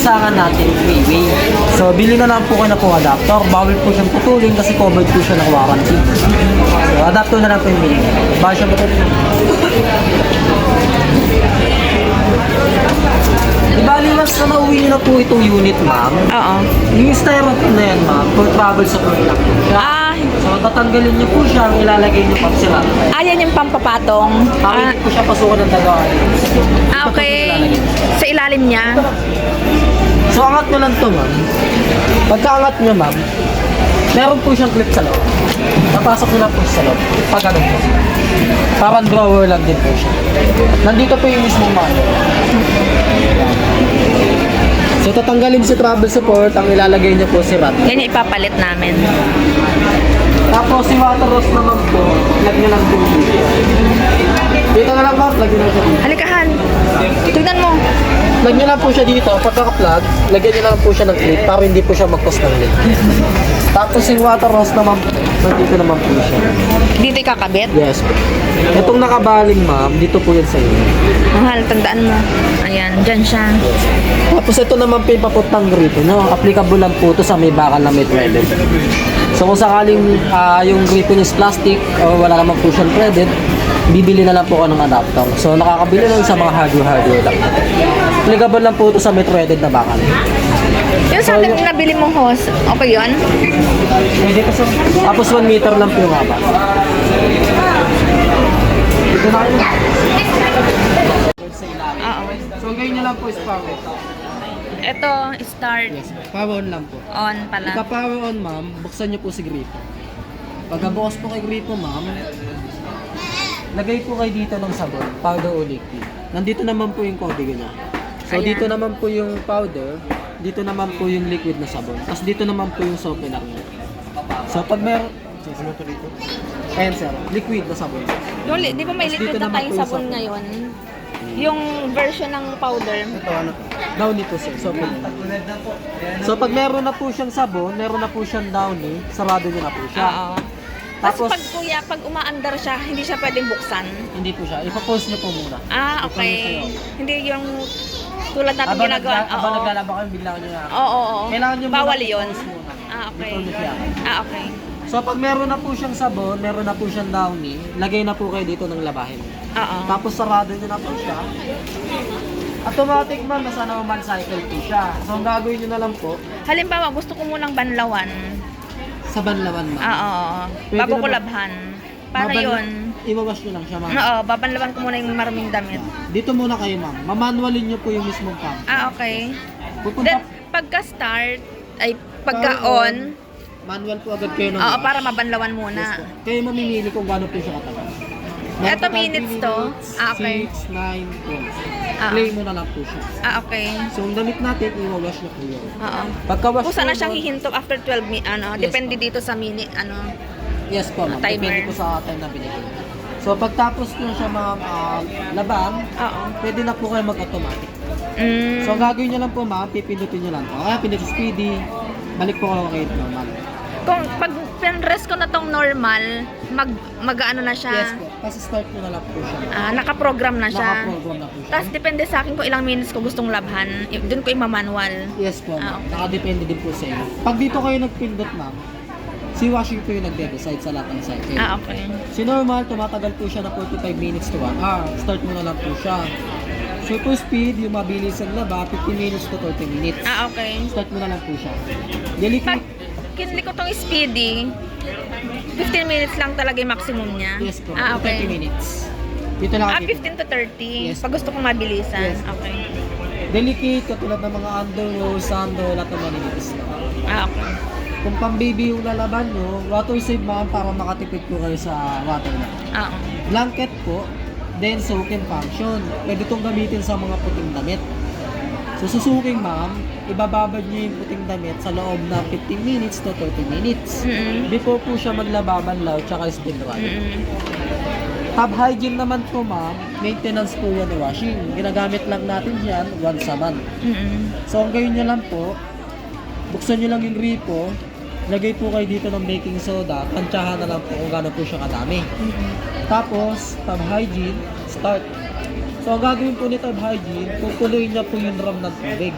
lansangan natin, freeway. So, bili na lang po kayo na po adapter. Bawal po siyang putulin kasi covered po siya ng warranty. So, adapter na lang po yung bili. Bawal siya putulin. Ibaliwas na nauwi niyo na po itong unit, ma'am. Oo. Yung styrofoam na yan, ma'am, for travel sa product po siya. So, tatanggalin niyo po siya, ilalagay niyo pa sila. Yan yung pampapatong. Hindi po siya pasukan ng dagaan. Okay. Sa ilalim niya. So, angat nyo lang to, ma'am. Pagkaangat nyo, ma'am, meron po siyang clip sa loob. Napasok nyo lang po sa loob. Pag ano po. Parang drawer lang din po siya. Nandito po yung mismong manual. So, tatanggalin si travel support, ang ilalagay niyo po si rat. Yan yung ipapalit namin. Tapos si water hose naman po, lag nyo lang po dito. Dito na lang, ma'am, lag nyo lang siya dito. Halikahan. Tignan mo. Lag nyo lang po siya dito, pagkaka-plug, lagyan nyo lang po siya ng clip para hindi po siya mag-cause ng leak. Tapos yung water hose naman, nandito naman po siya. Dito ikakabit. Yes po. Itong nakabaling, ma'am, dito po yan sa inyo. Mahal, tandaan mo. Ayan, dyan siya. Tapos ito naman po yung papuntang grito, no? Applicable lang po ito sa may bakal na may threaded. So kung sakaling yung grito niya is plastic o wala naman po siyang threaded, bibili na lang po ako ng adapter. So nakakabili lang sa mga hardware lang. Applicable lang po ito sa may threaded na bakal. Yung sa akin nabili mong hose, okay yun? Pwede po sa... Tapos 1 meter lang po yung haba. Ito na kayo. Oo. So ganyan nyo lang po is power. Ito, start. Yes, power on lang po. On pala. Pagka-power on, ma'am, buksan nyo po si gripo. Pagka-bukas po kay gripo, ma'am, lagay po kayo dito ng sabon, powder o liquid. Nandito naman po yung código niya. So, Ayan. dito naman po yung powder, dito naman po yung liquid na sabon. Tapos dito naman po yung softener niya. So, pag meron... Ayan, sir. Liquid na sabon. Yung, di ba may Tapos liquid dito na naman tayong po yung sabon sabon. ngayon? Yung version ng powder. Downy po, sir. Softener. So, pag meron na po siyang sabon, meron na po siyang downy, sarado niyo na po siya. Oo. Tapos, Tapos pag kuya, pag umaandar siya, hindi siya pwedeng buksan. hindi po siya. Ipa-pause niyo po muna. Okay. Hindi yung tulad natin Habang ginagawa. habang naglalaba kayo, bigla niyo na. Oo. Kailangan niyo Bawal muna yun. i-pause muna. Okay. Before niyo siya. Okay. So pag meron na po siyang sabon, meron na po siyang downy, lagay na po kayo dito ng labahin. Oo. Tapos sarado niyo na po siya. Automatic man, nasa normal cycle po siya. So ang gagawin niyo na lang po, Halimbawa, gusto ko munang banlawan. sa banlawan ma'am. Oo. Pwede Bago ko naman. labhan. Para Babanla- yun. Iwawash niyo lang siya ma'am. Oo, babanlawan ko muna yung maruming damit. Dito muna kayo ma'am. Mamanualin niyo po yung mismong pump. Okay. Pupunta, Then, pagka-start, ay pagka-on, manual po agad kayo ng oo, wash. para mabanlawan Yes muna. po. Kayo mamimili kung gaano po siya katagal. Eto minutes to? Okay. 6, 9, 12. Ah. Play mo na lang po siya. Okay. So, ang damit natin, iwawash na po yun. Oo. Pagka-wash Kung sana po, siyang ma'am- hihinto after 12 Yes, depende po. dito sa Yes po, ma'am. timer. Depende po sa time na binigay. So, pagtapos nyo siya, ma'am, laban, Oo. pwede na po kayo mag-automatic. Mm. So, ang gagawin nyo lang po, ma'am, pipindutin nyo lang po. Pindutin speedy, balik po kayo kayo normal. Kung pag pinrest ko na tong normal, mag-ano na siya. Yes po. Kasi start nyo na lang po siya. Naka-program na siya. Naka-program na po siya. Tapos depende sa akin kung ilang minutes ko gustong labhan. Doon ko ima-manual. Yes po, ma'am. Okay. Nakadepende din po sa inyo. Pag dito kayo nagpindot, ma'am, si washing po yung nagde-decide sa lahat ng cycle. Okay. Si normal, tumatagal po siya na 45 minutes to 1 hour. Start mo na lang po siya. Super speed, yung mabilis ang laba, 50 minutes to 30 minutes. Okay. Start mo na lang po siya. Daily Pag kinli ko tong speedy, 15 minutes lang talaga yung maximum niya. yes po, Okay. 30 minutes. Dito lang ako. 15 to 30. Yes. Pag gusto kong mabilisan. Yes. Okay. Delicate, katulad ng mga underwear, sando, lahat ng maninipis na. Okay. Kung pang baby yung lalaban nyo, water save ma'am para makatipid po kayo sa water na. Oo. Blanket po, then soaking function. Pwede itong gamitin sa mga puting damit. So susuking ma'am, ibababad nyo yung puting damit sa loob ng 15 minutes to 30 minutes. Mm-mm. Before po siya maglababanlaw tsaka spin dry. Mm-mm. Tub hygiene naman po ma'am, maintenance po yan washing. Ginagamit lang natin yan once a month. Mm-mm. So ang gawin nyo lang po, buksan nyo lang yung gripo, lagay po kayo dito ng baking soda, tansyahan na lang po kung gaano po siya kadami. Mm-mm. Tapos, tub hygiene, start. So, ang gagawin po ni tub hygiene, pupuloy niya po yung drum ng tubig.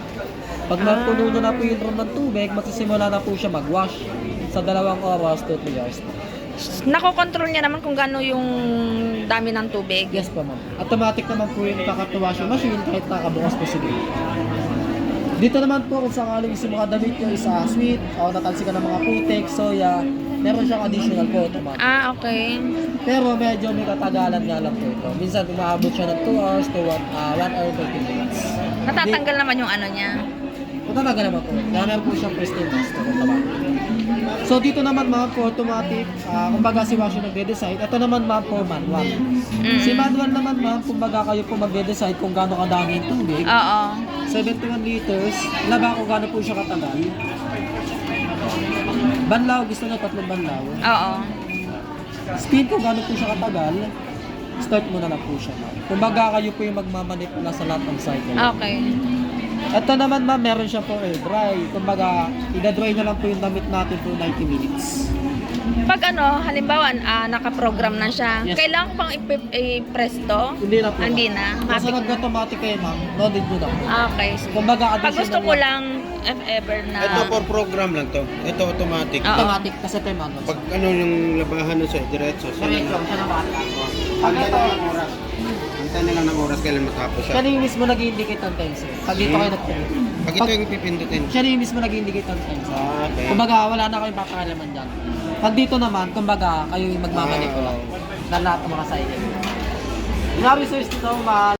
Pag napuno nyo na po yung drum ng tubig, magsisimula na po siya mag-wash sa 2 oras to 3 hours po. Nakokontrol niya naman kung gaano yung dami ng tubig. Yes po, ma'am. Automatic naman po yung kakatuwashing machine kahit nakabukas po siguro. Dito naman po kung sakaling gusto mga damit yung isa sweet o natansi ka ng mga putik, soya, meron siyang additional po automatic. Ah, okay. Pero medyo may katagalan nga lang po ito. Minsan umaabot siya ng 2 hours to 1 hour 30 minutes. Natatanggal naman yung ano niya. Matalaga naman po. Kaya meron po siyang pristine master. So dito naman ma'am po automatic, kumbaga si Wash yung nagde-decide. Ito naman ma'am po manual. Si manual naman ma'am, kumbaga kayo po magde-decide kung gaano kadami yung tubig. Oo. 71 liters, laba kung gaano po siya katagal. Banlaw, gusto niya 3 banlaw. Oo. Speed kung gaano po siya katagal, start mo na lang po siya ma'am. Kumbaga kayo po yung magmamanipula sa lahat ng cycle. Okay. Ito naman ma'am, meron siya po air dry. Kumbaga, i-dry na lang po yung damit natin for 90 minutes. Pag ano, halimbawa, nakaprogram na siya, Yes. kailangan ko pang i-press to? Hindi na po. Hindi na? Kasi Matik- nag-automatic kayo ma'am, no need mo na po. Okay. Kumbaga, Pag gusto additional ko lang, if ever na... Ito for program lang to. Ito automatic. Oo. automatic kasi ito yung manual. Pag ano yung labahan nun sa diretso. Diretso, siya na bata. Pag Antay ito, na lang ng oras. Antay na lang ng oras kailan matapos siya. siya na yung mismo nag-indicate ng time sir. Pag dito kayo nag-print. Pag ito yung pipindutin. Siya na yung mismo nag-indicate ng time sir. Okay. Kumbaga, wala na kayong papakalaman dyan. Pag dito naman, kumbaga, kayo yung magmamanipula. Na lahat ng mga cycle. Yung research nito,